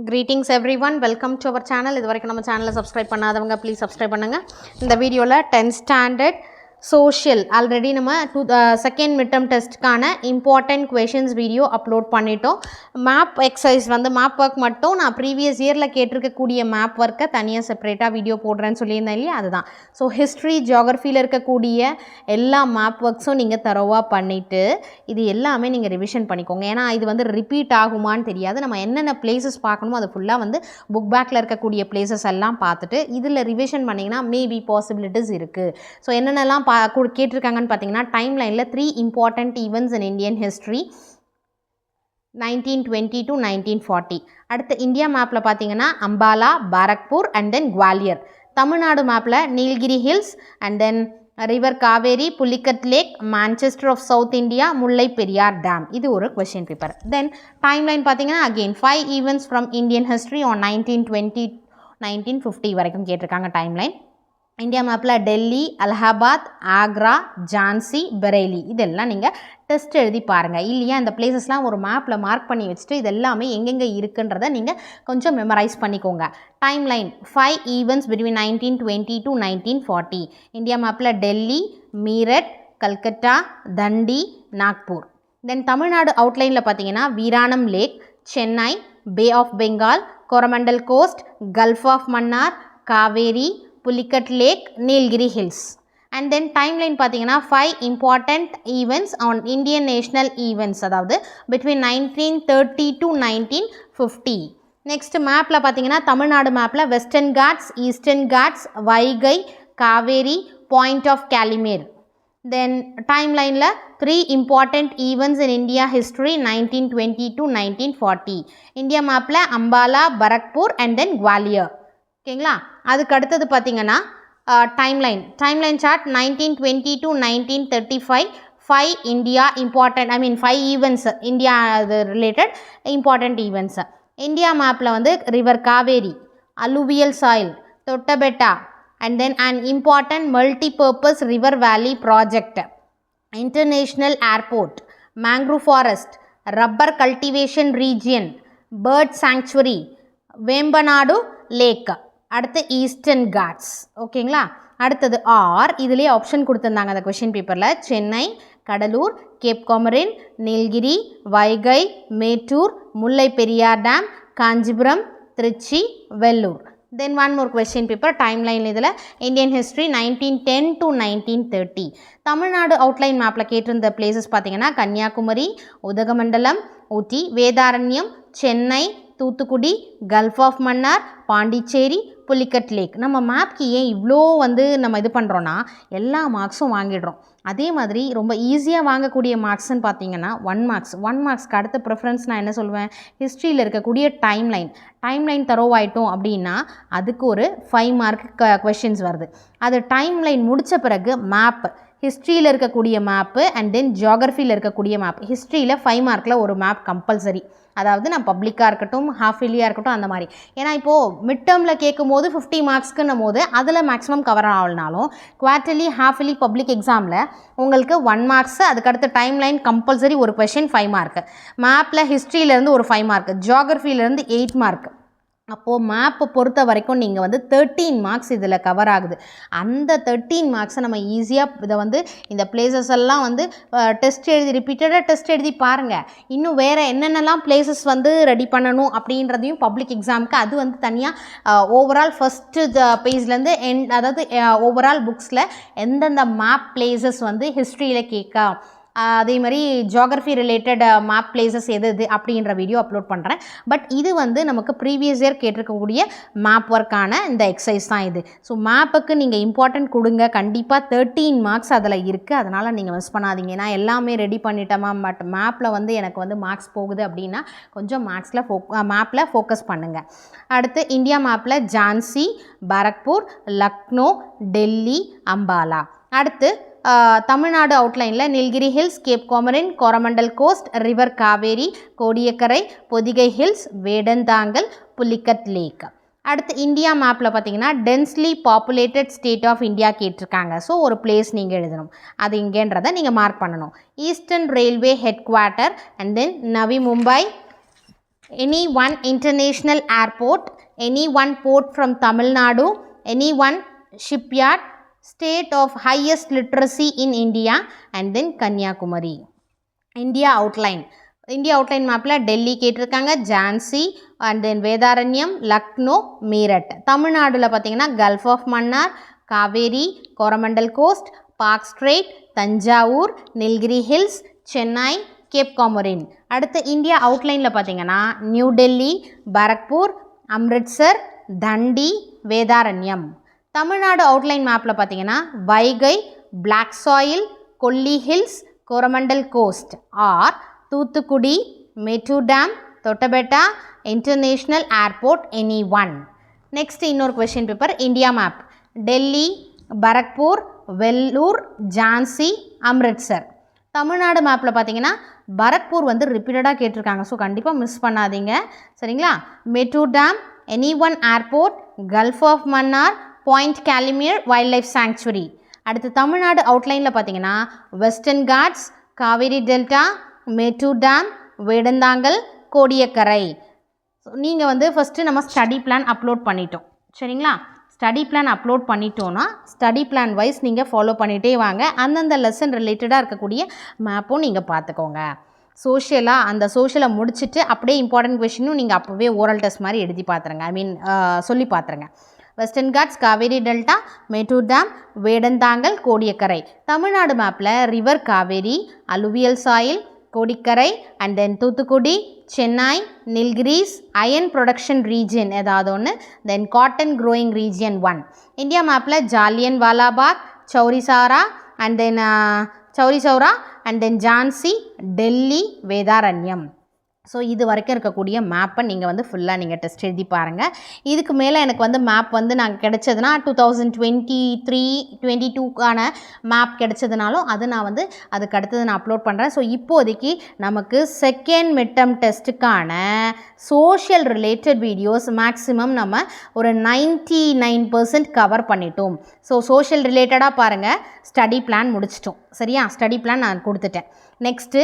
Greetings everyone, welcome to our channel. இது வரைக்கும் நம்ம சேனலை சப்ஸ்கிரைப் பண்ணாதவங்க ப்ளீஸ் சப்ஸ்கிரைப் பண்ணுங்கள். இந்த வீடியோவில் 10th ஸ்டாண்டர்ட் சோஷியல் ஆல்ரெடி நம்ம செகண்ட் மிட்டம் டெஸ்ட்டுக்கான இம்பார்ட்டன்ட் கொஷின்ஸ் வீடியோ அப்லோட் பண்ணிட்டோம். மேப் எக்ஸசைஸ் வந்து மேப் ஒர்க் மட்டும் நான் ப்ரீவியஸ் இயரில் கேட்டிருக்கக்கூடிய மேப் ஒர்க்கை தனியாக செப்பரேட்டாக வீடியோ போடுறேன்னு சொல்லியிருந்தேன் இல்லையா, அதுதான். ஸோ ஹிஸ்ட்ரி ஜியோகிரஃபியில் இருக்கக்கூடிய எல்லா மேப் ஒர்க்ஸும் நீங்கள் தரோவாக பண்ணிவிட்டு இது எல்லாமே நீங்கள் ரிவிஷன் பண்ணிக்கோங்க. ஏன்னா இது வந்து ரிப்பீட் ஆகுமான்னு தெரியாது. நம்ம என்னென்ன பிளேசஸ் பார்க்கணுமோ அது ஃபுல்லாக வந்து புக் பேக்கில் இருக்கக்கூடிய பிளேசஸ் எல்லாம் பார்த்துட்டு இதில் ரிவிஷன் பண்ணிங்கன்னா மேபி பாசிபிலிட்டிஸ் இருக்குது. ஸோ என்னென்னலாம் கேட்டிருக்காங்கன்னு பார்த்தீங்கன்னா, டைம் லைனில் 3 important events in Indian history 1920 to 1940. அடுத்து இந்தியா மேப்பில் பார்த்தீங்கன்னா அம்பாலா, பாரக்பூர் அண்ட் தென் குவாலியர். தமிழ்நாடு மேப்பில் Nilgiri hills and then river Kaveri, Pulicat lake, Manchester of south India, Mullai Periyar dam. இது ஒரு question paper. Then time line பார்த்தீங்கன்னா again 5 events from Indian history on 1920 1950 வரைக்கும் கேட்டிருக்காங்க டைம் லைன். இந்தியா மேப்பில் டெல்லி, அலகாபாத், ஆக்ரா, ஜான்சி, பெரேலி இதெல்லாம் நீங்கள் டெஸ்ட் எழுதி பாருங்கள். இல்லையா இந்த பிளேசஸ்லாம் ஒரு மேப்பில் மார்க் பண்ணி வச்சுட்டு இதெல்லாமே எங்கெங்கே இருக்குன்றதை நீங்கள் கொஞ்சம் மெமரைஸ் பண்ணிக்கோங்க. Time line 5 events between 1920 to 1940. India மேப்பில் டெல்லி, மீரட், கல்கட்டா, தண்டி, நாக்பூர். தென் தமிழ்நாடு அவுட்லைனில் பார்த்தீங்கன்னா Veeranam lake, Chennai, bay of Bengal, Coromandel coast, gulf of Mannar, Kaveri, Pulicat lake, Nilgiri hills. And then timeline பார்த்தீங்கன்னா 5 important events on Indian national events, அதாவது பிட்வீன் 1930 to 1950. நெக்ஸ்ட் மேப்பில் பார்த்தீங்கன்னா தமிழ்நாடு மேப்பில் western ghats, eastern ghats, Vaigai, Kaveri, point of Calimere. Then டைம்லைனில் 3 important events in India history 1920 to 1940. India மேப்பில் Ambala, Barrackpore and then Gwalior. ஓகேங்களா, அதுக்கு அடுத்தது பார்த்தீங்கன்னா timeline chart 1920 to 1935 5 India important 5 events India அது ரிலேட்டட் இம்பார்ட்டண்ட் ஈவெண்ட்ஸ். இந்தியா மேப்பில் வந்து river Kaveri, alluvial soil, Doddabetta and then and important multipurpose river valley project, international airport, mangrove forest, rubber cultivation region, bird sanctuary, Vembanad lake. அடுத்து Eastern God's. ஓகேங்களா, அடுத்தது R இதுலேயே option கொடுத்துருந்தாங்க அந்த question பேப்பரில். Chennai, Cuddalore, cape Comorin, Nilgiri, Vaigai, Mettur, Mullai Periyar dam, Kanchipuram, Trichy, Vellore. Then one more question paper timeline இதில் Indian history 1910 to 1930. Tamil Nadu outline மேப்பில் கேட்டிருந்த பிளேசஸ் பார்த்தீங்கன்னா Kanniyakumari, Udhagamandalam, Ooty, Vedaranyam, Chennai, Thoothukudi, gulf of Mannar, Pondicherry, Pulicat lake. நம்ம மேப்க்கு ஏன் இவ்வளோ வந்து நம்ம இது பண்ணுறோன்னா எல்லா மார்க்ஸும் வாங்கிடுறோம். அதே மாதிரி ரொம்ப ஈஸியாக வாங்கக்கூடிய மார்க்ஸ்ன்னு பார்த்தீங்கன்னா 1 மார்க்ஸ்க்கு அடுத்த ப்ரிஃபரன்ஸ் நான் என்ன சொல்லுவேன், ஹிஸ்ட்ரியில் இருக்கக்கூடிய டைம்லைன் தரோவாயிட்டோம் அப்படின்னா அதுக்கு ஒரு 5 மார்க் கொஷின்ஸ் வருது. அது டைம்லைன் முடித்த பிறகு மேப், ஹிஸ்ட்ரியில் இருக்கக்கூடிய மேப்பு அண்ட் தென் ஜியோகிரஃபியில் இருக்கக்கூடிய மேப். ஹிஸ்ட்ரியில் 5 மார்க்கில் ஒரு மேப் கம்பல்சரி, அதாவது நான் பப்ளிக்காக இருக்கட்டும் ஹாஃப் இயர்லியாக இருக்கட்டும் அந்த மாதிரி. ஏன்னா இப்போது மிட் டேர்மில் கேட்கும் போது 50 மார்க்ஸ்க்குன்னும் போது அதில் மேக்ஸிமம் கவர் ஆகலனாலும் குவார்ட்டர்லி, ஹாஃப் இயர்லி, பப்ளிக் எக்ஸாமில் உங்களுக்கு 1 மார்க்ஸ், அதுக்கடுத்து டைம்லைன் கம்பல்சரி ஒரு கொஷின் 5 மார்க்கு, மேப்பில் ஹிஸ்ட்ரியிலேருந்து ஒரு 5 மார்க், ஜியோகிரஃபியிலேருந்து 8 மார்க். அப்போது மேப்பை பொறுத்த வரைக்கும் நீங்கள் வந்து 13 மார்க்ஸ் இதில் கவர் ஆகுது. அந்த 13 மார்க்ஸை நம்ம ஈஸியாக இதை வந்து இந்த பிளேசஸ் எல்லாம் வந்து டெஸ்ட் எழுதி ரிப்பீட்டடாக டெஸ்ட் எழுதி பாருங்கள். இன்னும் வேறு என்னென்னலாம் பிளேசஸ் வந்து ரெடி பண்ணணும் அப்படின்றதையும் பப்ளிக் எக்ஸாமுக்கு அது வந்து தனியாக ஓவரால் ஃபஸ்ட்டு பேஜ்லேருந்து அதாவது ஓவரால் புக்ஸில் எந்தெந்த மேப் பிளேசஸ் வந்து ஹிஸ்ட்ரியில் கேட்க, அதே மாதிரி ஜியோகிரஃபி ரிலேட்டட் மேப் பிளேசஸ் எது அப்படின்ற வீடியோ அப்லோட் பண்ணுறேன். பட் இது வந்து நமக்கு ப்ரீவியஸ் இயர் கேட்டிருக்கக்கூடிய மேப் ஒர்க்கான இந்த எக்ஸசைஸ் தான் இது. ஸோ மேப்புக்கு நீங்கள் இம்பார்ட்டன்ட் கொடுங்க. கண்டிப்பாக 13 மார்க்ஸ் அதில் இருக்குது, அதனால் நீங்கள் மிஸ் பண்ணாதீங்க. நான் எல்லாமே ரெடி பண்ணிட்டேமா, பட் மேப்பில் வந்து எனக்கு வந்து மார்க்ஸ் போகுது அப்படின்னா கொஞ்சம் மேப்பில் ஃபோக்கஸ் பண்ணுங்கள். அடுத்து இந்தியா மேப்பில் ஜான்சி, பாரக்பூர், லக்னோ, டெல்லி, அம்பாலா. அடுத்து தமிழ்நாடு அவுட்லைனில் Nilgiri hills, cape Comorin, Coromandel coast, river Kaveri, Kodiyakkarai, Pothigai hills, Vedanthangal, Pulicat lake. அடுத்து இந்தியா மேப்பில் பார்த்தீங்கன்னா densely populated state of India கேட்டிருக்காங்க. ஸோ ஒரு பிளேஸ் நீங்கள் எழுதணும், அது இங்கேன்றதை நீங்கள் மார்க் பண்ணணும். Eastern railway head quarter and then Navi Mumbai, Any one international airport, any one port from Tamil Nadu, any one shipyard, state of highest literacy in India, and then Kanyakumari. India outline. India outline மேப்பில் டெல்லி கேட்டிருக்காங்க, Jhansi and then Vedaranyam, Lucknow, Meerut. தமிழ்நாடுல பார்த்தீங்கன்னா gulf of Mannar, Kaveri, Coromandel coast, Palk strait, Thanjavur, Nilgiri hills, Chennai, cape Comorin. அடுத்து India அவுட்லைனில் பார்த்தீங்கன்னா new Delhi, Barrackpore, Amritsar, Dandi, Vedaranyam. Tamil Nadu outline மேப்பில் பார்த்தீங்கன்னா Vaigai, black soil, Kolli hills, Coromandel coast or Thoothukudi, Mettur dam, Doddabetta, international airport, any one. Next இன்னொரு question paper India map. Delhi, Barrackpore, Vellore, Jhansi, Amritsar. Tamil Nadu மேப்பில் பார்த்தீங்கன்னா பரக்பூர் வந்து ரிப்பீட்டடாக கேட்டிருக்காங்க, ஸோ கண்டிப்பாக மிஸ் பண்ணாதீங்க சரிங்களா. Mettur dam, any one airport, gulf of Mannar, point Calimere wild life sanctuary. அடுத்து தமிழ்நாடு அவுட்லைனில் பார்த்தீங்கன்னா western ghats, Kaveri delta, Mettur dam, Vedanthangal, Kodiyakkarai. நீங்கள் வந்து ஃபஸ்ட்டு நம்ம ஸ்டடி பிளான் அப்லோட் பண்ணிட்டோம் சரிங்களா. ஸ்டடி பிளான் அப்லோட் பண்ணிட்டோன்னா ஸ்டடி பிளான் வைஸ் நீங்கள் ஃபாலோ பண்ணிகிட்டே வாங்க. அந்தந்த லெசன் ரிலேட்டடாக இருக்கக்கூடிய மேப்பும் நீங்கள் பார்த்துக்கோங்க. சோஷியலாக அந்த சோஷியலை முடிச்சுட்டு அப்படியே இம்பார்ட்டன்ட் கொஷினும் நீங்கள் அப்போவே ஓரல் டெஸ்ட் மாதிரி எழுதி பார்த்துருங்க, ஐ மீன் சொல்லி பார்த்துருங்க. Western ghats, Kaveri delta, Mettur dam, Vedanthangal, Kodiyakkarai. Tamil Nadu மேப்பில் river Kaveri, alluvial soil, Kodikkarai and then Thoothukudi, Chennai, Nilgiris, iron production region ஏதாவது ஒன்று, then cotton growing region 1. India மேப்பில் Jallianwala Bagh, Chauri Chaura and then Chauri Chaura and then Jhansi, Delhi, Vedaranyam. So இது வரைக்கும் இருக்கக்கூடிய மேப்பை நீங்கள் வந்து ஃபுல்லாக நீங்கள் டெஸ்ட் எழுதி பாருங்கள். இதுக்கு மேலே எனக்கு வந்து மேப் வந்து நாங்கள் கிடச்சதுன்னா 2023-22க்கான மேப் கிடச்சதுனாலும் அது நான் வந்து அதுக்கு அடுத்தது நான் அப்லோட் பண்ணுறேன். ஸோ இப்போதைக்கு நமக்கு செகண்ட் மிட்டம் டெஸ்ட்டுக்கான சோஷியல் ரிலேட்டட் வீடியோஸ் மேக்ஸிமம் நம்ம ஒரு 99% கவர் பண்ணிட்டோம். ஸோ சோஷியல் ரிலேட்டடாக பாருங்கள், ஸ்டடி பிளான் முடிச்சிட்டோம் சரியா. ஸ்டடி பிளான் நான் கொடுத்துட்டேன். நெக்ஸ்ட்டு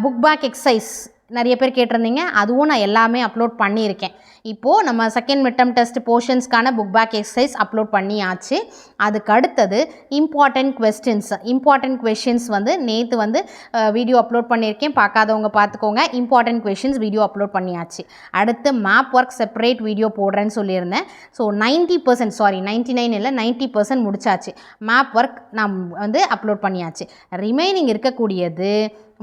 புக் பேக் எக்ஸசைஸ் நிறைய பேர் கேட்டிருந்தீங்க, அதுவும் நான் எல்லாமே அப்லோட் பண்ணியிருக்கேன். இப்போது நம்ம செகண்ட் மிட்டம் டெஸ்ட் போர்ஷன்ஸ்க்கான புக் பேக் எக்ஸசைஸ் அப்லோட் பண்ணியாச்சு. அதுக்கு அடுத்தது இம்பார்ட்டன்ட் கொஸ்டின்ஸ் வந்து நேற்று வந்து வீடியோ அப்லோட் பண்ணியிருக்கேன், பார்க்காதவங்க பார்த்துக்கோங்க. இம்பார்ட்டன்ட் கொஸ்டின்ஸ் வீடியோ அப்லோட் பண்ணியாச்சு. அடுத்து மேப் ஒர்க் செப்பரேட் வீடியோ போடுறேன்னு சொல்லியிருந்தேன். ஸோ 99 இல்லை 90% முடிச்சாச்சு. மேப் ஒர்க் நான் வந்து அப்லோட் பண்ணியாச்சு. ரிமைனிங் இருக்கக்கூடியது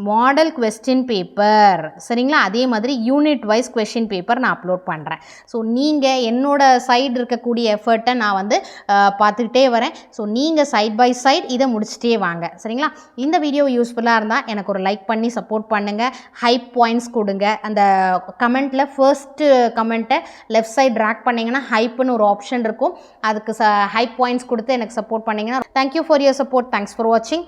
மாடல் கொஸ்டின் பேப்பர் சரிங்களா. அதே மாதிரி யூனிட் வைஸ் கொஸ்டின் பேப்பர் நான் அப்லோட் பண்ணுறேன். ஸோ நீங்கள் என்னோட சைடு இருக்கக்கூடிய எஃபர்ட்டை நான் வந்து பார்த்துக்கிட்டே வரேன். ஸோ நீங்கள் சைட் பை சைட் இதை முடிச்சுட்டே வாங்க சரிங்களா. இந்த வீடியோ யூஸ்ஃபுல்லாக இருந்தால் எனக்கு ஒரு லைக் பண்ணி சப்போர்ட் பண்ணுங்கள். ஹைப் பாயிண்ட்ஸ் கொடுங்க. அந்த கமெண்ட்டில் ஃபர்ஸ்ட்டு கமெண்ட்டை லெஃப்ட் சைட் ட்ராக் பண்ணிங்கன்னா ஹைப்புன்னு ஒரு ஆப்ஷன் இருக்கும், அதுக்கு ஹைப் பாயிண்ட்ஸ் கொடுத்து எனக்கு சப்போர்ட் பண்ணிங்கன்னா. Thank you for your support. Thanks for வாட்சிங்.